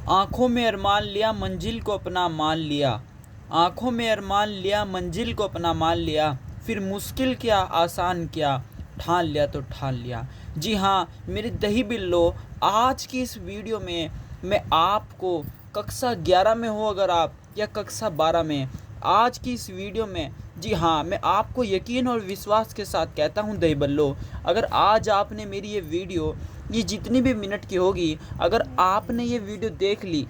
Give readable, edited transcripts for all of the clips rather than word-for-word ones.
आंखों में अरमान लिया मंजिल को अपना मान लिया। आंखों में अरमान लिया मंजिल को अपना मान लिया। फिर मुश्किल क्या आसान क्या, ठान लिया तो ठान लिया। जी हाँ मेरे दही बिल्लो, आज की इस वीडियो में मैं आपको कक्षा 11 में हो अगर आप, या कक्षा 12 में, आज की इस वीडियो में, जी हाँ मैं आपको यकीन और विश्वास के साथ कहता हूँ दही बल्लो, अगर आज आपने मेरी ये वीडियो, ये जितनी भी मिनट की होगी, अगर आपने ये वीडियो देख ली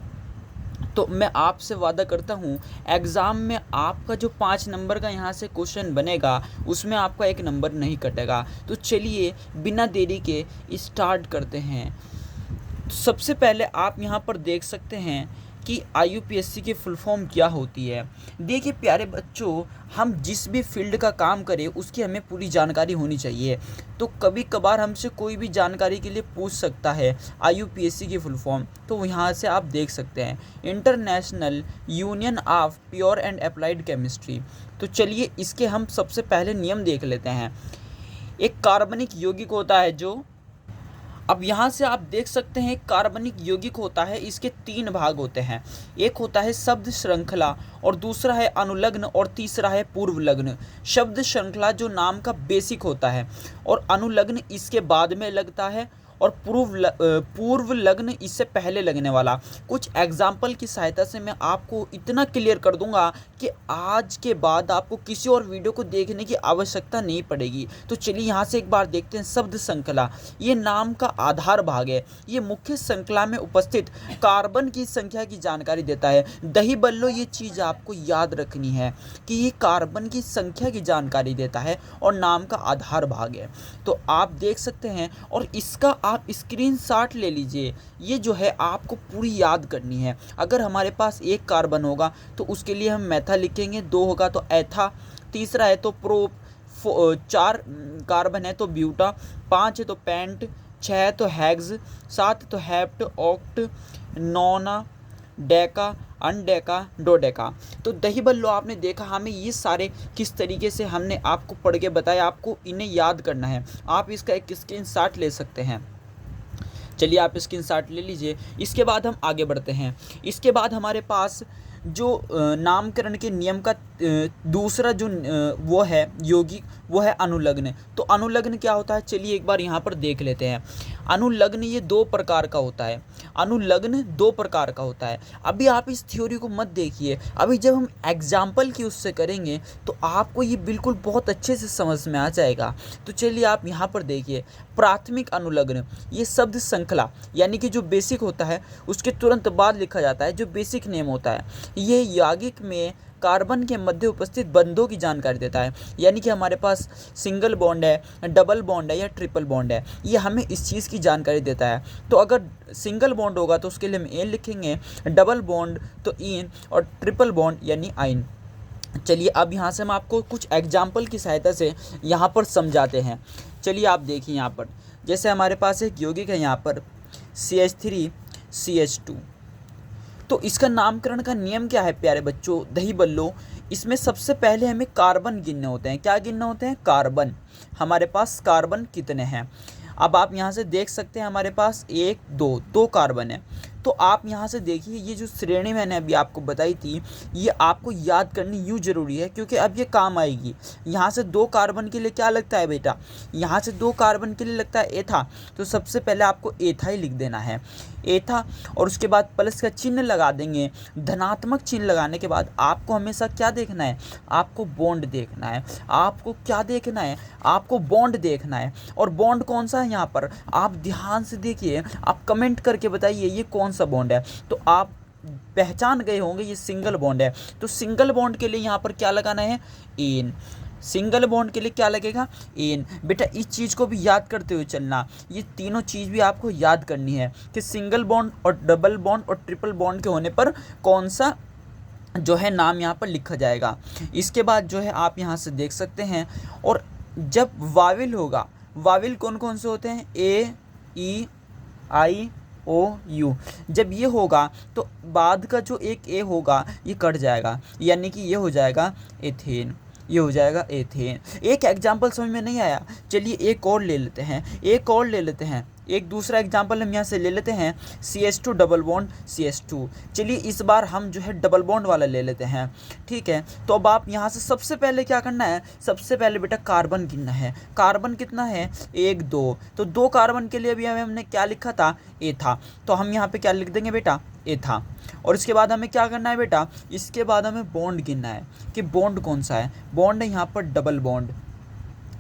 तो मैं आपसे वादा करता हूँ एग्ज़ाम में आपका जो 5 नंबर का यहाँ से क्वेश्चन बनेगा उसमें आपका 1 नंबर नहीं कटेगा। तो चलिए बिना देरी के स्टार्ट करते हैं। तो सबसे पहले आप यहाँ पर देख सकते हैं कि IUPAC की फुल फॉर्म क्या होती है। देखिए प्यारे बच्चों, हम जिस भी फील्ड का काम करें उसकी हमें पूरी जानकारी होनी चाहिए। तो कभी कभार हमसे कोई भी जानकारी के लिए पूछ सकता है IUPAC की फुल फॉर्म, तो यहाँ से आप देख सकते हैं international union of pure and applied chemistry. तो चलिए इसके हम सबसे पहले नियम देख लेते हैं। एक कार्बनिक यौगिक होता है जो, अब यहाँ से आप देख सकते हैं कार्बनिक यौगिक होता है, इसके 3 भाग होते हैं। एक होता है शब्द श्रृंखला, और दूसरा है अनुलग्न, और तीसरा है पूर्व लग्न। शब्द श्रृंखला जो नाम का बेसिक होता है, और अनुलग्न इसके बाद में लगता है, और पूर्व लग्न इससे पहले लगने वाला। कुछ एग्जाम्पल की सहायता से मैं आपको इतना क्लियर कर दूंगा कि आज के बाद आपको किसी और वीडियो को देखने की आवश्यकता नहीं पड़ेगी। तो चलिए यहाँ से एक बार देखते हैं। शब्द श्रृंखला ये नाम का आधार भाग है। ये मुख्य श्रृंखला में उपस्थित कार्बन की संख्या की जानकारी देता है। दही बल्लो, ये चीज़ आपको याद रखनी है कि ये कार्बन की संख्या की जानकारी देता है और नाम का आधार भाग है। तो आप देख सकते हैं, और इसका आप स्क्रीनशॉट ले लीजिए। ये जो है आपको पूरी याद करनी है। अगर हमारे पास 1 कार्बन होगा तो उसके लिए हम मेथा लिखेंगे, 2 होगा तो एथा, तीसरा है तो प्रो, 4 कार्बन है तो ब्यूटा, 5 है तो पेंट, 6 है तो हेक्स, 7 है तो हेप्ट, ऑक्ट, नोना, डेका, अनडेका, डोडेका। तो दही बल्लो आपने देखा हमें ये सारे किस तरीके से हमने आपको पढ़ के बताया, आपको इन्हें याद करना है। आप इसका एक स्क्रीनशॉट ले सकते हैं। चलिए आप स्क्रीनशॉट ले लीजिए। इसके बाद हम आगे बढ़ते हैं। इसके बाद हमारे पास जो नामकरण के नियम का दूसरा जो वो है यौगिक, वो है अनुलग्न। तो अनुलग्न क्या होता है, चलिए एक बार यहाँ पर देख लेते हैं। अनुलग्न ये 2 प्रकार का होता है। अनुलग्न 2 प्रकार का होता है। अभी आप इस थ्योरी को मत देखिए, अभी जब हम एग्जाम्पल की उससे करेंगे तो आपको ये बिल्कुल बहुत अच्छे से समझ में आ जाएगा। तो चलिए आप यहाँ पर देखिए। प्राथमिक अनुलग्न ये शब्द श्रृंखला यानी कि जो बेसिक होता है उसके तुरंत बाद लिखा जाता है, जो बेसिक नेम होता है। ये यौगिक में कार्बन के मध्य उपस्थित बंधों की जानकारी देता है। यानी कि हमारे पास सिंगल बॉन्ड है, डबल बॉन्ड है या ट्रिपल बॉन्ड है, ये हमें इस चीज़ की जानकारी देता है। तो अगर सिंगल बॉन्ड होगा तो उसके लिए हम एन लिखेंगे, डबल बॉन्ड तो इन, और ट्रिपल बॉन्ड यानी आइन। चलिए अब यहाँ से हम आपको कुछ एग्जाम्पल की सहायता से यहाँ पर समझाते हैं। चलिए आप देखिए यहाँ पर, जैसे हमारे पास एक यौगिक है यहाँ पर CH3CH2। तो इसका नामकरण का नियम क्या है प्यारे बच्चों, दही बल्लो? इसमें सबसे पहले हमें कार्बन गिनने होते हैं। क्या गिनने होते हैं? कार्बन। हमारे पास कार्बन कितने हैं? अब आप यहाँ से देख सकते हैं हमारे पास 1 2 कार्बन है। तो आप यहाँ से देखिए, ये जो श्रेणी मैंने अभी आपको बताई थी ये आपको याद करनी यूँ ज़रूरी है क्योंकि अब ये काम आएगी। यहाँ से 2 कार्बन के लिए क्या लगता है बेटा? यहाँ से 2 कार्बन के लिए लगता है एथा। तो सबसे पहले आपको एथा ही लिख देना है, एथा, और उसके बाद प्लस का चिन्ह लगा देंगे। धनात्मक चिन्ह लगाने के बाद आपको हमेशा क्या देखना है? आपको बॉन्ड देखना है। आपको क्या देखना है? आपको बॉन्ड देखना है। और बॉन्ड कौन सा है यहाँ पर? आप ध्यान से देखिए, आप कमेंट करके बताइए ये कौन सा बॉन्ड है। तो आप पहचान गए होंगे ये सिंगल बॉन्ड है। तो सिंगल बॉन्ड के लिए यहाँ पर क्या लगाना है? एन। सिंगल बॉन्ड के लिए क्या लगेगा? एन। बेटा इस चीज़ को भी याद करते हुए चलना, ये तीनों चीज़ भी आपको याद करनी है कि सिंगल बॉन्ड और डबल बॉन्ड और ट्रिपल बॉन्ड के होने पर कौन सा जो है नाम यहाँ पर लिखा जाएगा। इसके बाद जो है आप यहाँ से देख सकते हैं, और जब वाविल होगा, वाविल कौन कौन से होते हैं? ए, ई, आई, ओ, यू। जब ये होगा तो बाद का जो एक ए होगा ये कट जाएगा, यानी कि ये हो जाएगा एथेन। ये हो जाएगा एथेन। एक एग्जाम्पल समझ में नहीं आया, चलिए एक और ले लेते हैं, एक और ले लेते हैं। एक दूसरा एग्जाम्पल हम यहाँ से ले लेते हैं CH2 डबल बॉन्ड CH2। चलिए इस बार हम जो है डबल बॉन्ड वाला ले लेते हैं, ठीक है। तो अब आप यहाँ से सबसे पहले क्या करना है, सबसे पहले बेटा कार्बन गिनना है। कार्बन कितना है, 1 2, तो 2 कार्बन के लिए भी हमने क्या लिखा था, ए था, तो हम यहाँ पे क्या लिख देंगे बेटा, ए था। और इसके बाद हमें क्या करना है बेटा, इसके बाद हमें बॉन्ड गिनना है कि बॉन्ड कौन सा है। बॉन्ड है यहाँ पर डबल बॉन्ड,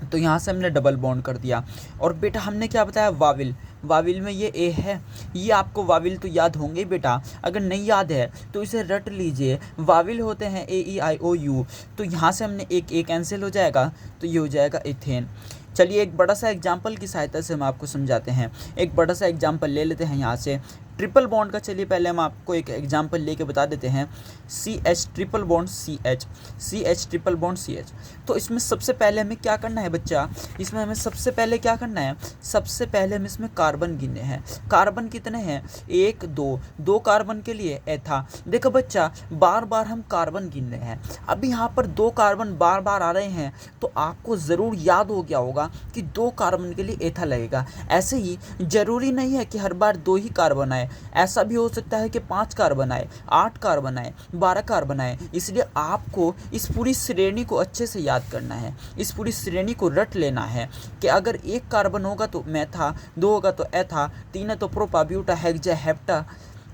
तो यहाँ से हमने डबल बॉन्ड कर दिया। और बेटा हमने क्या बताया, वाविल, वाविल में ये ए है। ये आपको वाविल तो याद होंगे बेटा, अगर नहीं याद है तो इसे रट लीजिए। वाविल होते हैं AEIOU, तो यहाँ से हमने एक ए कैंसिल हो जाएगा, तो ये हो जाएगा इथेन। चलिए एक बड़ा सा एग्जाम्पल की सहायता से हम आपको समझाते हैं। एक बड़ा सा एग्जाम्पल ले लेते हैं यहाँ से ट्रिपल बॉन्ड का। चलिए पहले हम आपको एक एग्जाम्पल लेके बता देते हैं। CH triple bond CH, CH triple bond CH। तो इसमें सबसे पहले हमें क्या करना है बच्चा, इसमें हमें सबसे पहले क्या करना है, सबसे पहले हम इसमें कार्बन गिनने हैं। कार्बन कितने हैं, 1 2, 2 कार्बन के लिए ए था। देखो बच्चा बार बार हम कार्बन गिन रहे हैं, अभी यहाँ पर 2 कार्बन बार बार आ रहे हैं, तो आपको ज़रूर याद हो गया होगा कि 2 कार्बन के लिए एथा लगेगा। ऐसे ही ज़रूरी नहीं है कि हर बार 2 ही कार्बन आए, ऐसा भी हो सकता है कि 5 कार्बन आए, 8 कार्बन आए, 12 कार्बन आए। इसलिए आपको इस पूरी श्रेणी को अच्छे से याद करना है, इस पूरी श्रेणी को रट लेना है कि अगर 1 कार्बन होगा तो मेथा, 2 होगा तो एथा, 3 है तो प्रोपा, ब्यूटा, हेक्सा, हेप्टा।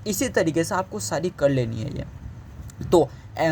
इसी तरीके से आपको सारी कर लेनी है ये। तो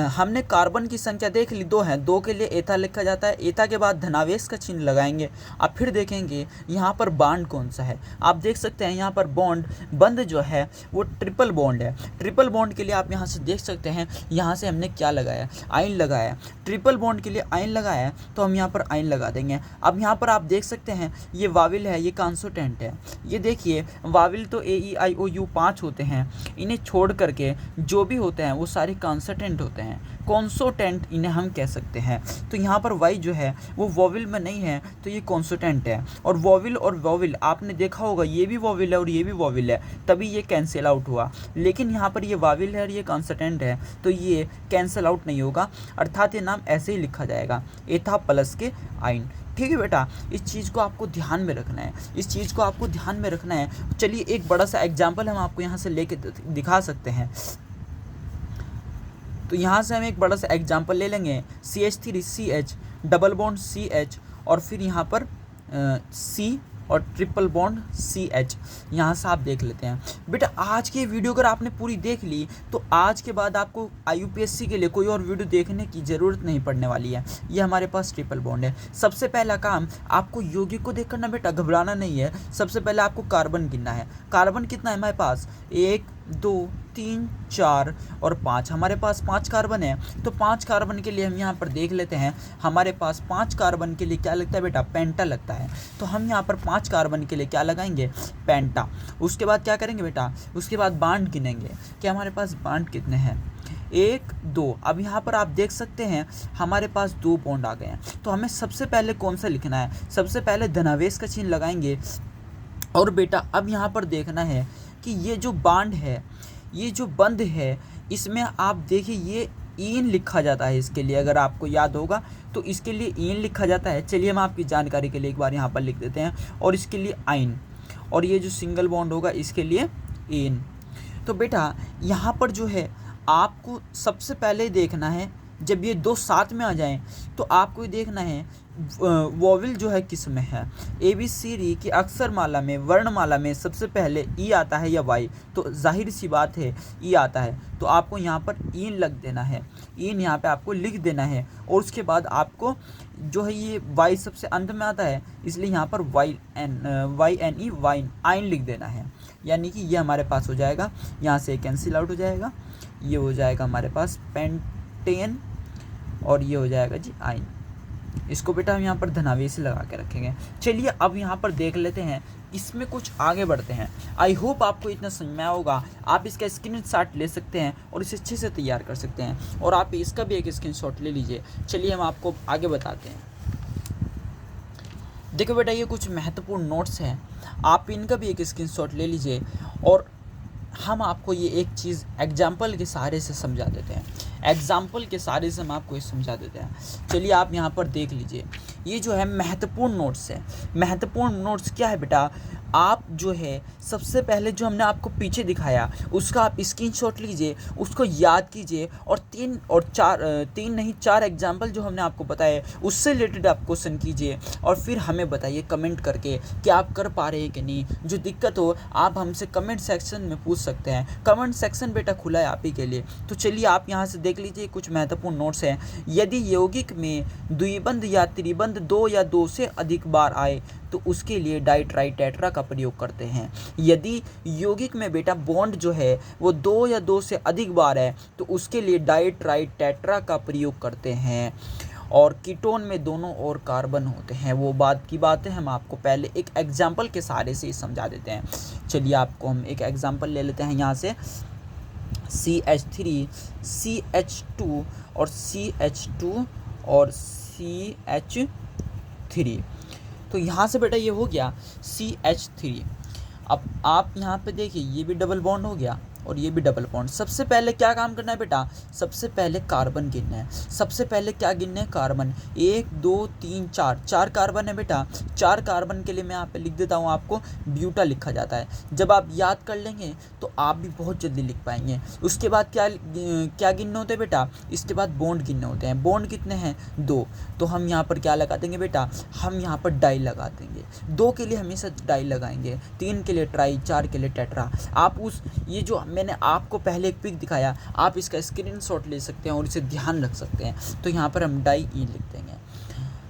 हमने कार्बन की संख्या देख ली, 2 हैं, 2 के लिए एथा लिखा जाता है। एथा के बाद धनावेश का चिन्ह लगाएंगे। अब फिर देखेंगे यहाँ पर बॉन्ड कौन सा है। आप देख सकते हैं यहाँ पर बॉन्ड बंद जो है वो ट्रिपल बॉन्ड है। ट्रिपल बॉन्ड के लिए आप यहाँ से देख सकते हैं, यहाँ से हमने क्या लगाया, आयन लगाया। ट्रिपल बॉन्ड के लिए आयन लगाया, तो हम यहाँ पर आयन लगा देंगे। अब यहाँ पर आप देख सकते हैं ये वाविल है, ये कॉन्सोटेंट है। ये देखिए वाविल तो AEIOU 5 होते हैं, इन्हें छोड़ करके जो भी होते हैं वो सारे कॉन्सोटेंट होते हैं, कॉन्सोटेंट इन्हें हम कह सकते हैं। तो यहाँ पर वाई जो है वो वोविल में नहीं है, तो ये कॉन्सोटेंट है। और वोविल और वोविल आपने देखा होगा, ये भी वोविल है और ये भी वोविल है, तभी ये कैंसिल आउट हुआ। लेकिन यहाँ पर ये वाविल है और ये कॉन्सोटेंट है, तो ये कैंसिल आउट नहीं होगा, अर्थात ये नाम ऐसे ही लिखा जाएगा, एथा प्लस के आयन। ठीक है बेटा, इस चीज़ को आपको ध्यान में रखना है, इस चीज़ को आपको ध्यान में रखना है। चलिए एक बड़ा सा एग्जाम्पल हम आपको यहाँ से लेके दिखा सकते हैं। तो यहाँ से हम एक बड़ा सा एग्जाम्पल ले लेंगे, CH3CH डबल बॉन्ड CH, और फिर यहाँ पर C और ट्रिपल बॉन्ड CH। यहाँ से आप देख लेते हैं बेटा। आज की वीडियो अगर आपने पूरी देख ली तो आज के बाद आपको IUPAC के लिए कोई और वीडियो देखने की ज़रूरत नहीं पड़ने वाली है। ये हमारे पास ट्रिपल बॉन्ड है। सबसे पहला काम आपको यौगिक को देख करना बेटा, घबराना नहीं है। सबसे पहले आपको कार्बन गिनना है। कार्बन कितना है हमारे पास, 1 2 3 4 और 5। हमारे पास 5 कार्बन है, तो 5 कार्बन के लिए हम यहाँ पर देख लेते हैं। हमारे पास 5 कार्बन के लिए क्या लगता है बेटा, पेंटा लगता है। तो हम यहाँ पर 5 कार्बन के लिए क्या लगाएंगे, पेंटा। उसके बाद क्या करेंगे बेटा, उसके बाद बॉन्ड गिनेंगे कि हमारे पास बॉन्ड कितने हैं, 1 2। अब यहाँ पर आप देख सकते हैं हमारे पास 2 बॉन्ड आ गए हैं। तो हमें सबसे पहले कौन सा लिखना है, सबसे पहले धनावेश का चिन्ह लगाएंगे। और बेटा अब यहाँ पर देखना है कि ये जो बॉन्ड है, ये जो बंद है, इसमें आप देखिए ये ईन लिखा जाता है। इसके लिए अगर आपको याद होगा तो इसके लिए ईन लिखा जाता है। चलिए हम आपकी जानकारी के लिए एक बार यहाँ पर लिख देते हैं, और इसके लिए आइन, और ये जो सिंगल बॉन्ड होगा इसके लिए इन। तो बेटा यहाँ पर जो है आपको सबसे पहले देखना है, जब ये 2 साथ में आ जाएं तो आपको ये देखना है वोविल जो है किस में है। ABCD की अक्षरमाला में, वर्णमाला में सबसे पहले ई आता है या वाई, तो जाहिर सी बात है ई आता है, तो आपको यहाँ पर इन लग देना है, इन यहाँ पे आपको लिख देना है। और उसके बाद आपको जो है ये वाई सबसे अंत में आता है, इसलिए यहाँ पर YNE वाइन आइन लिख देना है। यानी कि ये हमारे पास हो जाएगा, यहाँ से कैंसिल आउट हो जाएगा, ये हो जाएगा हमारे पास पेंटेन, और ये हो जाएगा जी आइन। इसको बेटा हम यहाँ पर धनावेश लगा के रखेंगे। चलिए अब यहाँ पर देख लेते हैं, इसमें कुछ आगे बढ़ते हैं। आई होप आपको इतना समझ में आया होगा। आप इसका स्क्रीनशॉट ले सकते हैं और इसे अच्छे से तैयार कर सकते हैं, और आप इसका भी एक स्क्रीनशॉट ले लीजिए। चलिए हम आपको आगे बताते हैं। देखो बेटा ये कुछ महत्वपूर्ण नोट्स हैं, आप इनका भी एक स्क्रीनशॉट ले लीजिए, और हम आपको ये एक चीज़ एग्जाम्पल के सहारे से समझा देते हैं। एग्जाम्पल के सहारे से हम आपको ये समझा देते हैं। चलिए आप यहाँ पर देख लीजिए, ये जो है महत्वपूर्ण नोट्स है। महत्वपूर्ण नोट्स क्या है बेटा, आप जो है सबसे पहले जो हमने आपको पीछे दिखाया उसका आप स्क्रीनशॉट लीजिए, उसको याद कीजिए और 3 नहीं 4 एग्जाम्पल जो हमने आपको बताया उससे रिलेटेड आप क्वेश्चन कीजिए और फिर हमें बताइए कमेंट करके कि आप कर पा रहे हैं कि नहीं। जो दिक्कत हो आप हमसे कमेंट सेक्शन में पूछ सकते हैं। कमेंट सेक्शन बेटा खुला है आप ही के लिए। तो चलिए आप यहाँ से देख लीजिए कुछ महत्वपूर्ण नोट्स हैं। यदि यौगिक में द्विबंध या त्रिबंध 2 या 2 से अधिक बार आए तो उसके लिए डाइट्राइटेट्रा का प्रयोग करते हैं। यदि यौगिक में बेटा बॉन्ड जो है वो 2 या 2 से अधिक बार है तो उसके लिए डाइट्राइटेट्रा का प्रयोग करते हैं। और कीटोन में दोनों ओर कार्बन होते हैं, वो बात की बात है, हम आपको पहले एक एग्जाम्पल के सहारे से ही समझा देते हैं। चलिए आपको हम एक एग्जाम्पल ले लेते हैं यहाँ से। CH3 CH2 और CH2 और CH3। तो यहाँ से बेटा ये हो गया CH3। अब आप यहाँ पे देखिए ये भी डबल बॉन्ड हो गया और ये भी डबल बॉन्ड। सबसे पहले क्या काम करना है बेटा, सबसे पहले कार्बन गिनना है। सबसे पहले क्या गिनना है, कार्बन। 1 2 3 4 कार्बन है बेटा। 4 कार्बन के लिए मैं यहाँ पे लिख देता हूँ आपको ब्यूटा लिखा जाता है। जब आप याद कर लेंगे तो आप भी बहुत जल्दी लिख पाएंगे। उसके बाद क्या गिनने होते हैं बेटा, इसके बाद बॉन्ड गिनने होते हैं। बॉन्ड कितने हैं, 2। तो हम यहाँ पर क्या लगा देंगे बेटा, हम यहाँ पर डाई लगा देंगे। 2 के लिए हमेशा डाई लगाएंगे, 3 के लिए ट्राई, 4 के लिए टेट्रा। आप ये जो मैंने आपको पहले एक पिक दिखाया आप इसका स्क्रीनशॉट ले सकते हैं और इसे ध्यान रख सकते हैं। तो यहाँ पर हम डाई ई लिख देंगे।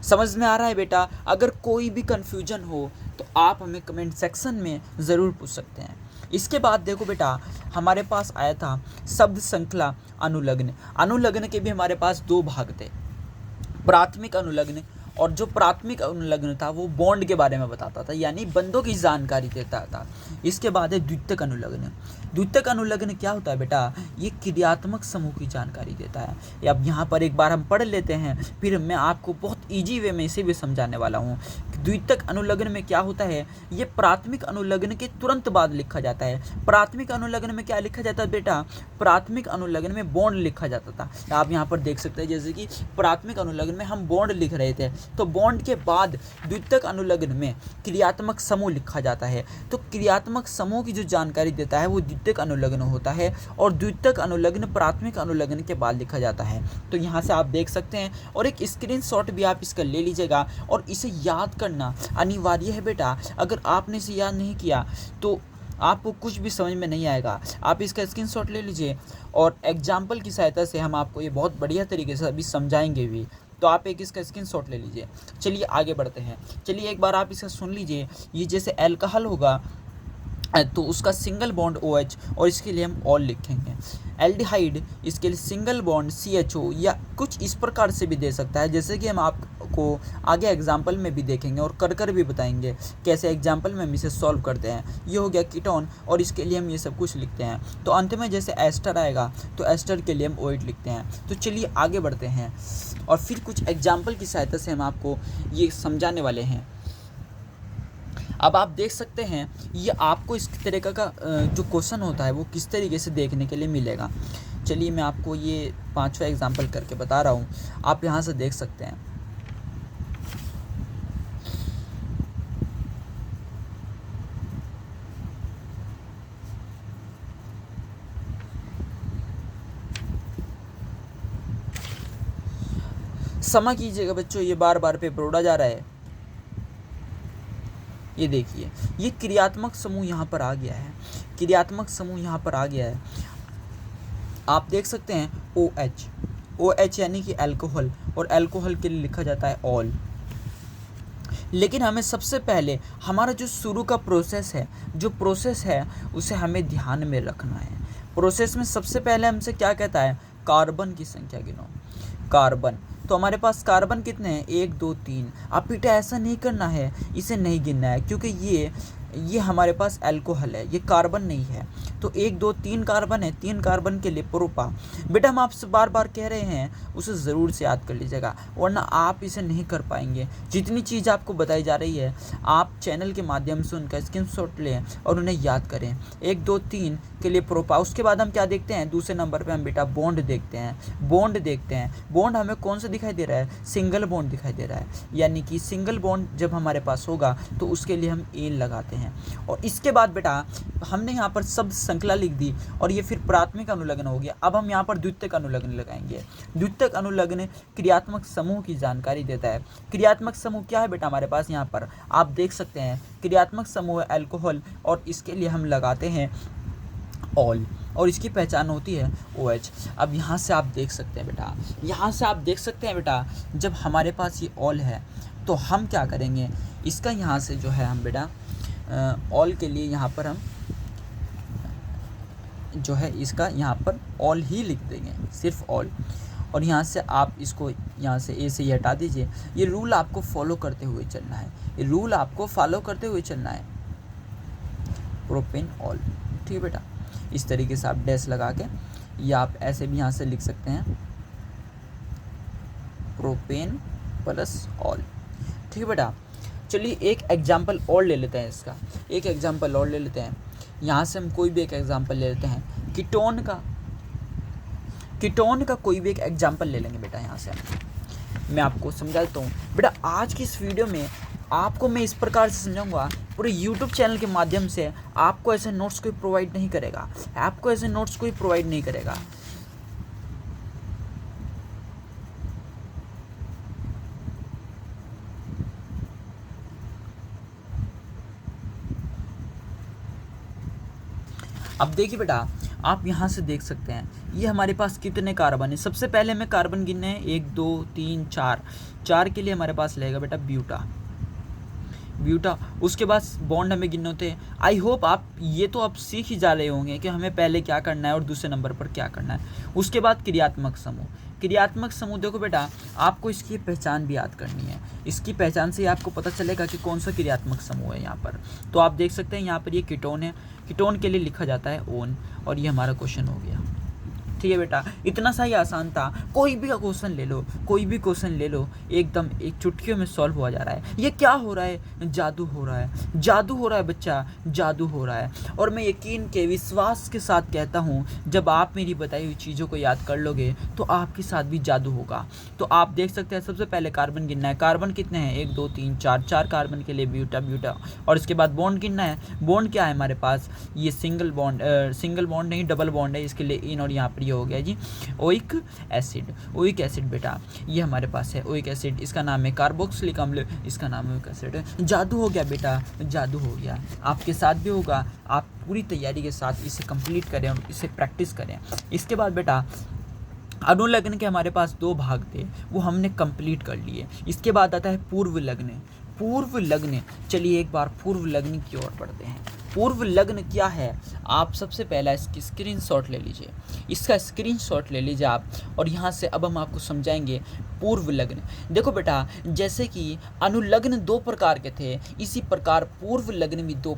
समझ में आ रहा है बेटा? अगर कोई भी कन्फ्यूजन हो तो आप हमें कमेंट सेक्शन में ज़रूर पूछ सकते हैं। इसके बाद देखो बेटा हमारे पास आया था शब्द श्रृंखला अनुलग्न। अनुलग्न के भी हमारे पास 2 भाग थे, प्राथमिक अनुलग्न। और जो प्राथमिक अनुलग्न था वो बॉन्ड के बारे में बताता था, यानी बंधों की जानकारी देता था। इसके बाद है द्वितीयक अनुलग्न। द्वितीयक अनुलग्न क्या होता है बेटा, ये क्रियात्मक समूह की जानकारी देता है। अब यहाँ पर एक बार हम पढ़ लेते हैं, फिर मैं आपको बहुत ईजी वे में इसे भी समझाने वाला हूँ। द्वितीयक अनुलग्न में क्या होता है, ये प्राथमिक अनुलग्न के तुरंत बाद लिखा जाता है। प्राथमिक अनुलग्न में क्या लिखा जाता है बेटा, प्राथमिक अनुलग्न में बॉन्ड लिखा जाता था। आप यहाँ पर देख सकते हैं जैसे कि प्राथमिक अनुलग्न में हम बॉन्ड लिख रहे थे, तो बॉन्ड के बाद द्वितीयक अनुलग्न में क्रियात्मक समूह लिखा जाता है। तो क्रियात्मक समूह की जो जानकारी देता है वो द्वितीयक अनुलग्न होता है और द्वितीयक अनुलग्न प्राथमिक अनुलग्न के बाद लिखा जाता है। तो यहाँ से आप देख सकते हैं और एक स्क्रीनशॉट भी आप इसका ले लीजिएगा और इसे याद करना अनिवार्य है बेटा। अगर आपने इसे याद नहीं किया तो आपको कुछ भी समझ में नहीं आएगा। आप इसका स्क्रीनशॉट ले लीजिए और एग्जाम्पल की सहायता से हम आपको ये बहुत बढ़िया तरीके से अभी समझाएंगे भी। तो आप एक इसका स्क्रीनशॉट ले लीजिए। चलिए आगे बढ़ते हैं। चलिए एक बार आप इसे सुन लीजिए। ये जैसे अल्कोहल होगा तो उसका सिंगल बॉन्ड OH और इसके लिए हम ऑल लिखेंगे। एल्डिहाइड इसके लिए सिंगल बॉन्ड CHO या कुछ इस प्रकार से भी दे सकता है, जैसे कि हम आपको आगे एग्जाम्पल में भी देखेंगे और कर भी बताएंगे कैसे एग्जाम्पल में हम इसे सॉल्व करते हैं। ये हो गया कीटोन और इसके लिए हम ये सब कुछ लिखते हैं। तो अंत में जैसे एस्टर आएगा तो एस्टर के लिए हम OH लिखते हैं। तो चलिए आगे बढ़ते हैं और फिर कुछ एग्जाम्पल की सहायता से हम आपको ये समझाने वाले हैं। अब आप देख सकते हैं ये आपको इस तरीके का जो क्वेश्चन होता है वो किस तरीके से देखने के लिए मिलेगा। चलिए मैं आपको ये 5वां एग्जाम्पल करके बता रहा हूँ, आप यहाँ से देख सकते हैं। क्षमा कीजिएगा बच्चों, ये बार बार पेपर उड़ा जा रहा है। ये देखिए ये क्रियात्मक समूह यहाँ पर आ गया है, क्रियात्मक समूह यहाँ पर आ गया है। आप देख सकते हैं OH यानी कि अल्कोहल, और अल्कोहल के लिए लिखा जाता है ऑल। लेकिन हमें सबसे पहले हमारा जो शुरू का प्रोसेस है उसे हमें ध्यान में रखना है। प्रोसेस में सबसे पहले हमसे क्या कहता है, कार्बन की संख्या गिनो। कार्बन, तो हमारे पास कार्बन कितने हैं, 1 2 3। अब बेटा ऐसा नहीं करना है, इसे नहीं गिनना है क्योंकि ये हमारे पास अल्कोहल है, ये कार्बन नहीं है। तो 1 2 3 कार्बन है, 3 कार्बन के लिए प्रोपा। बेटा हम आपसे बार बार कह रहे हैं उसे ज़रूर से याद कर लीजिएगा, वरना आप इसे नहीं कर पाएंगे। जितनी चीज़ आपको बताई जा रही है आप चैनल के माध्यम से उनका स्क्रीनशॉट लें और उन्हें याद करें। 1 2 3 के लिए प्रोपा। उसके बाद हम क्या देखते हैं, दूसरे नंबर पे हम बेटा बॉन्ड देखते हैं। बॉन्ड देखते हैं, बॉन्ड हमें कौन सा दिखाई दे रहा है, सिंगल बॉन्ड दिखाई दे रहा है, यानी कि सिंगल बॉन्ड जब हमारे पास होगा तो उसके लिए हम एन लगाते हैं। और इसके बाद बेटा हमने यहाँ पर शब्द श्रृंखला लिख दी और ये फिर प्राथमिक अनुलग्न हो गया। अब हम यहाँ पर द्वितीयक अनुलग्न लगाएंगे। द्वितीयक अनुलग्न क्रियात्मक समूह की जानकारी देता है। क्रियात्मक समूह क्या है बेटा हमारे पास, यहाँ पर आप देख सकते हैं क्रियात्मक समूह अल्कोहल और इसके लिए हम लगाते हैं ऑल और इसकी पहचान होती है OH। अब यहाँ से आप देख सकते हैं बेटा, यहाँ से आप देख सकते हैं बेटा जब हमारे पास ये ऑल है तो हम क्या करेंगे, इसका यहाँ से जो है हम बेटा ऑल के लिए यहाँ पर हम जो है इसका यहाँ पर ऑल ही लिख देंगे, सिर्फ ऑल। और यहाँ से आप इसको यहाँ से ए से ही हटा दीजिए। ये रूल आपको फॉलो करते हुए चलना है, ये रूल आपको फॉलो करते हुए चलना है। प्रोपेन ऑल, ठीक है बेटा। इस तरीके से आप डैश लगा के, या आप ऐसे भी यहाँ से लिख सकते हैं प्रोपेन प्लस ऑल, ठीक है बेटा। चलिए एक एग्जाम्पल और ले लेते हैं इसका, एक एग्जाम्पल और ले लेते हैं। यहाँ से हम कोई भी एक एग्जाम्पल ले लेते हैं, कीटोन का कोई भी एक एग्जाम्पल ले लेंगे बेटा। यहाँ से मैं आपको समझा देता हूँ बेटा। आज की इस वीडियो में आपको मैं इस प्रकार से समझाऊंगा, पूरे YouTube चैनल के माध्यम से आपको ऐसे नोट्स कोई प्रोवाइड नहीं करेगा, आपको ऐसे नोट्स कोई प्रोवाइड नहीं करेगा। अब देखिए बेटा, आप यहाँ से देख सकते हैं ये हमारे पास कितने कार्बन है। सबसे पहले हमें कार्बन गिनने हैं, 1 2 3 4। 4 के लिए हमारे पास लगेगा बेटा ब्यूटा। उसके बाद बॉन्ड हमें गिनने होते हैं। आई होप आप ये तो आप सीख ही जा रहे होंगे कि हमें पहले क्या करना है और दूसरे नंबर पर क्या करना है। उसके बाद क्रियात्मक समूह देखो बेटा, आपको इसकी पहचान भी याद करनी है। इसकी पहचान से आपको पता चलेगा कि कौन सा क्रियात्मक समूह है यहाँ पर। तो आप देख सकते हैं यहाँ पर ये कीटोन है, कीटोन के लिए लिखा जाता है ओन, और ये हमारा क्वेश्चन हो गया। ठीक है बेटा, इतना सा ही आसान था। कोई भी क्वेश्चन ले लो, एकदम एक चुटकियों में सॉल्व हो जा रहा है। ये क्या हो रहा है, जादू हो रहा है बच्चा, जादू हो रहा है। और मैं यकीन के विश्वास के साथ कहता हूँ, जब आप मेरी बताई हुई चीज़ों को याद कर लोगे तो आपके साथ भी जादू होगा। तो आप देख सकते हैं सबसे पहले कार्बन गिनना है। कार्बन कितने हैं, 1 2 3 4। 4 कार्बन के लिए ब्यूटा। और इसके बाद बॉन्ड गिनना है। बॉन्ड क्या है हमारे पास, ये सिंगल बॉन्ड नहीं डबल बॉन्ड है, इसके लिए इन, और यहाँ पर हो गया जी ओइक एसिड बेटा, ये हमारे पास है ओइक एसिड। इसका नाम है कार्बोक्सिलिक अम्ल, इसका नाम है ओइक एसिड। जादू हो गया बेटा, जादू हो गया। आपके साथ भी होगा। आप पूरी तैयारी के साथ इसे कंप्लीट करें और इसे प्रैक्टिस करें। इसके बाद बेटा अनुलग्न के हमारे पास 2 भाग थे, वो हमने कंप्लीट कर लिए। इसके बाद आता है पूर्व लग्न। चलिए एक बार पूर्व लग्न की ओर बढ़ते हैं। पूर्व लग्न क्या है, आप सबसे पहला इसकी स्क्रीनशॉट ले लीजिए, इसका स्क्रीनशॉट ले लीजिए आप। और यहाँ से अब हम आपको समझाएंगे पूर्व लग्न। देखो बेटा, जैसे कि अनुलग्न 2 प्रकार के थे, इसी प्रकार पूर्व लग्न भी 2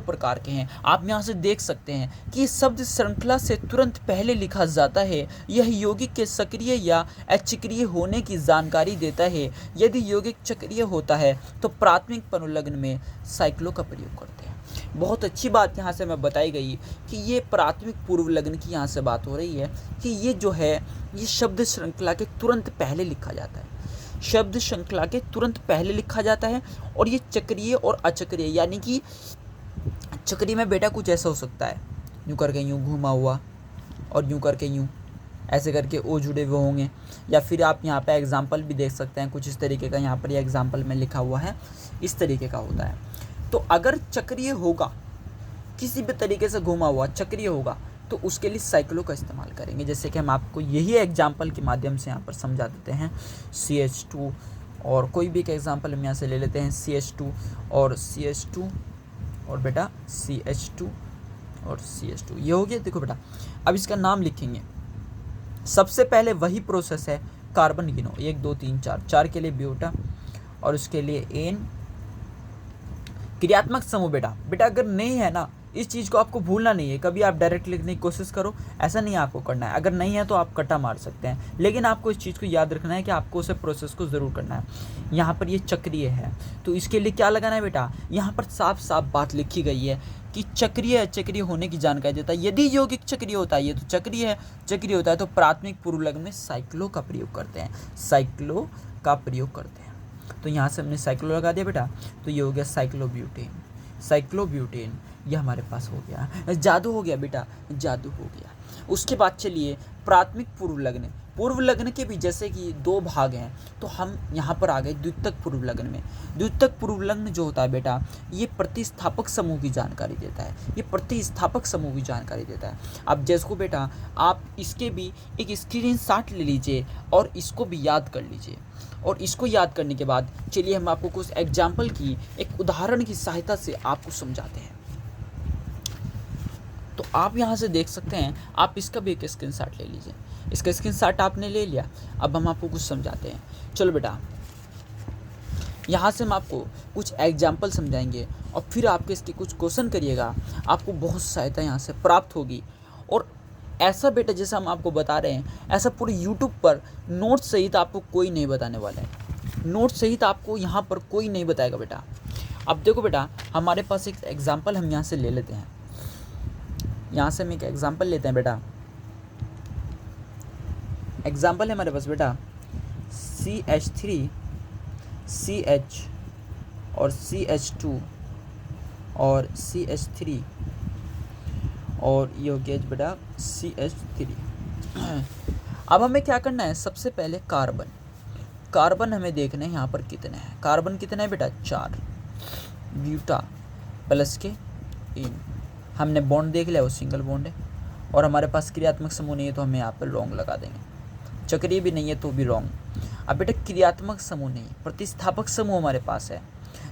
प्रकार के हैं। आप यहाँ से देख सकते हैं कि शब्द श्रृंखला से तुरंत पहले लिखा जाता है। यह यौगिक के सक्रिय या अचक्रिय होने की जानकारी देता है। यदि यौगिक चक्रीय होता है तो प्राथमिक अनुलग्न में साइक्लो का प्रयोग करते हैं। बहुत अच्छी बात यहाँ से मैं बताई गई कि ये प्राथमिक पूर्व लग्न की यहाँ से बात हो रही है कि ये जो है ये शब्द श्रृंखला के तुरंत पहले लिखा जाता है। और ये चक्रीय और अचक्रीय, यानी कि चक्रीय में बेटा कुछ ऐसा हो सकता है, यूँ करके यूँ घुमा हुआ और यूँ करके यूँ, ऐसे करके ओ जुड़े हुए होंगे। या फिर आप यहाँ पे एग्जाम्पल भी देख सकते हैं, कुछ इस तरीके का यहाँ पर ये एग्जाम्पल में लिखा हुआ है, इस तरीके का होता है। तो अगर चक्रीय होगा, किसी भी तरीके से घुमा हुआ चक्रीय होगा, तो उसके लिए साइक्लो का इस्तेमाल करेंगे। जैसे कि हम आपको यही एग्जाम्पल के माध्यम से यहाँ पर समझा देते हैं। CH2 और कोई भी एक एग्जाम्पल हम यहाँ से ले लेते हैं, CH2 और CH2 और बेटा CH2 और CH2, ये हो गया। देखो बेटा, अब इसका नाम लिखेंगे। सबसे पहले वही प्रोसेस है, कार्बन गिनो, 1 2 3 4। 4 के लिए ब्यूटा और उसके लिए एन। क्रियात्मक समूह बेटा अगर नहीं है ना, इस चीज़ को आपको भूलना नहीं है। कभी आप डायरेक्ट लिखने की कोशिश करो, ऐसा नहीं आपको करना है। अगर नहीं है तो आप कटा मार सकते हैं, लेकिन आपको इस चीज़ को याद रखना है कि आपको उस प्रोसेस को ज़रूर करना है। यहाँ पर ये चक्रीय है, तो इसके लिए क्या लगाना है बेटा, यहाँ पर साफ साफ बात लिखी गई है कि चक्रीय अचक्रीय होने की जानकारी देता है। यदि यौगिक चक्रीय होता है, ये तो चक्रीय है, चक्रीय होता है तो प्राथमिक पूर्व लग्न में साइक्लो का प्रयोग करते हैं, साइक्लो का प्रयोग करते हैं। तो यहाँ से हमने साइक्लो लगा दिया बेटा, तो ये हो गया साइक्लोब्यूटेन, साइक्लोब्यूटेन ये हमारे पास हो गया। जादू हो गया बेटा, जादू हो गया। उसके बाद चलिए प्राथमिक पूर्व लग्न, पूर्व लग्न के भी जैसे कि 2 भाग हैं, तो हम यहाँ पर आ गए द्वितीयक पूर्व लग्न में। द्वितीयक पूर्व लग्न जो होता है बेटा, ये प्रतिस्थापक समूह की जानकारी देता है, ये प्रतिस्थापक समूह की जानकारी देता है। अब जैसे को बेटा आप इसके भी एक स्क्रीनशॉट ले लीजिए और इसको भी याद कर लीजिए, और इसको याद करने के बाद चलिए हम आपको कुछ एग्जाम्पल की एक उदाहरण की सहायता से आपको समझाते हैं। तो आप यहाँ से देख सकते हैं, आप इसका भी एक स्क्रीनशॉट ले लीजिए। इसका स्क्रीनशॉट आपने ले लिया, अब हम आपको कुछ समझाते हैं। चलो बेटा, यहाँ से हम आपको कुछ एग्जाम्पल समझाएंगे और फिर आपके इसके कुछ क्वेश्चन करिएगा, आपको बहुत सहायता यहाँ से प्राप्त होगी। और ऐसा बेटा जैसा हम आपको बता रहे हैं, ऐसा पूरे यूट्यूब पर नोट सहित आपको कोई नहीं बताने वाला है, नोट सहित आपको यहाँ पर कोई नहीं बताएगा बेटा। अब देखो बेटा, हमारे पास एक एग्जाम्पल हम यहाँ से ले लेते हैं, यहाँ से हम एक एग्जाम्पल लेते हैं बेटा। एग्जाम्पल है हमारे पास बेटा CH3 CH और CH2 और CH3 और ये हो गया बेटा CH3। अब हमें क्या करना है, सबसे पहले कार्बन, कार्बन हमें देखना है यहाँ पर कितने हैं। कार्बन कितने हैं बेटा, 4, ब्यूटा प्लस के इन, हमने बॉन्ड देख लिया, वो सिंगल बॉन्ड है। और हमारे पास क्रियात्मक समूह नहीं है तो हमें यहाँ पर रॉन्ग लगा देंगे, चक्रीय भी नहीं है तो भी रॉन्ग। अब बेटा क्रियात्मक समूह नहीं, प्रतिस्थापक समूह हमारे पास है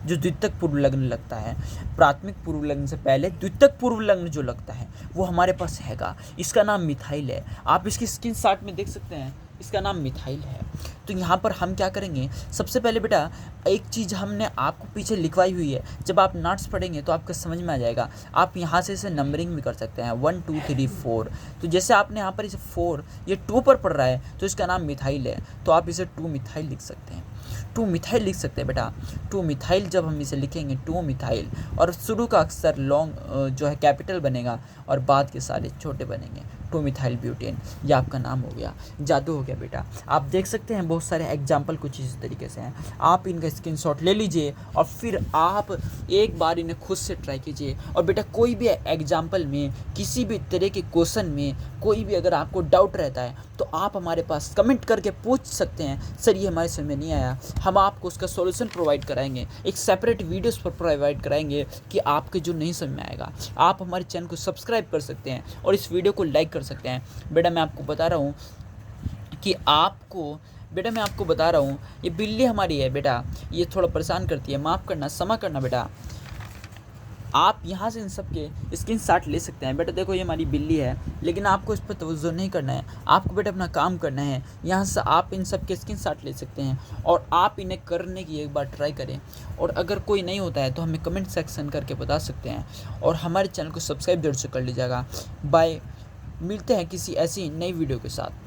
जो द्वितीयक पूर्व लग्न लगता है। प्राथमिक पूर्व लग्न से पहले द्वितीयक पूर्व लग्न जो लगता है वो हमारे पास हैगा, इसका नाम मिथाइल है। आप इसकी स्क्रीनशॉट में देख सकते हैं, इसका नाम मिथाइल है। तो यहाँ पर हम क्या करेंगे, सबसे पहले बेटा एक चीज़ हमने आपको पीछे लिखवाई हुई है, जब आप नोट्स पढ़ेंगे तो आपको समझ में आ जाएगा। आप यहाँ से इसे नंबरिंग भी कर सकते हैं, 1 2 3 4। तो जैसे आपने यहाँ पर इसे 4, ये 2 पर पढ़ रहा है तो इसका नाम मिथाइल है, तो आप इसे 2 मिथाइल लिख सकते हैं, 2 मिथाइल लिख सकते हैं बेटा। 2 मिथाइल जब हम इसे लिखेंगे 2 मिथाइल, और शुरू का अक्षर लॉन्ग जो है कैपिटल बनेगा और बाद के सारे छोटे बनेंगे, 2 मिथाइल ब्यूटेन, ये आपका नाम हो गया। जादू हो गया बेटा। आप देख सकते हैं बहुत सारे एग्जाम्पल कुछ इस तरीके से हैं, आप इनका स्क्रीनशॉट ले लीजिए और फिर आप एक बार इन्हें खुद से ट्राई कीजिए। और बेटा कोई भी एग्जाम्पल में, किसी भी तरह के क्वेश्चन में, कोई भी अगर आपको डाउट रहता है तो आप हमारे पास कमेंट करके पूछ सकते हैं, सर ये हमारे समझ में नहीं आया, हम आपको उसका सॉल्यूशन प्रोवाइड कराएंगे, एक सेपरेट वीडियोस पर प्रोवाइड कराएंगे कि आपके जो नहीं समझ में आएगा। आप हमारे चैनल को सब्सक्राइब कर सकते हैं और इस वीडियो को लाइक कर सकते हैं। बेटा मैं आपको बता रहा हूँ कि मैं आपको बता रहा हूँ, ये बिल्ली हमारी है बेटा, ये थोड़ा परेशान करती है, माफ़ करना, क्षमा करना बेटा। आप यहाँ से इन सब के स्क्रीनशॉट ले सकते हैं बेटा। देखो ये हमारी बिल्ली है, लेकिन आपको इस पर तवज्जो नहीं करना है, आपको बेटा अपना काम करना है। यहाँ से आप इन सब के स्क्रीनशॉट ले सकते हैं और आप इन्हें करने की एक बार ट्राई करें, और अगर कोई नहीं होता है तो हमें कमेंट सेक्शन करके बता सकते हैं, और हमारे चैनल को सब्सक्राइब जरूर से कर लीजिएगा। बाय, मिलते हैं किसी ऐसी नई वीडियो के साथ।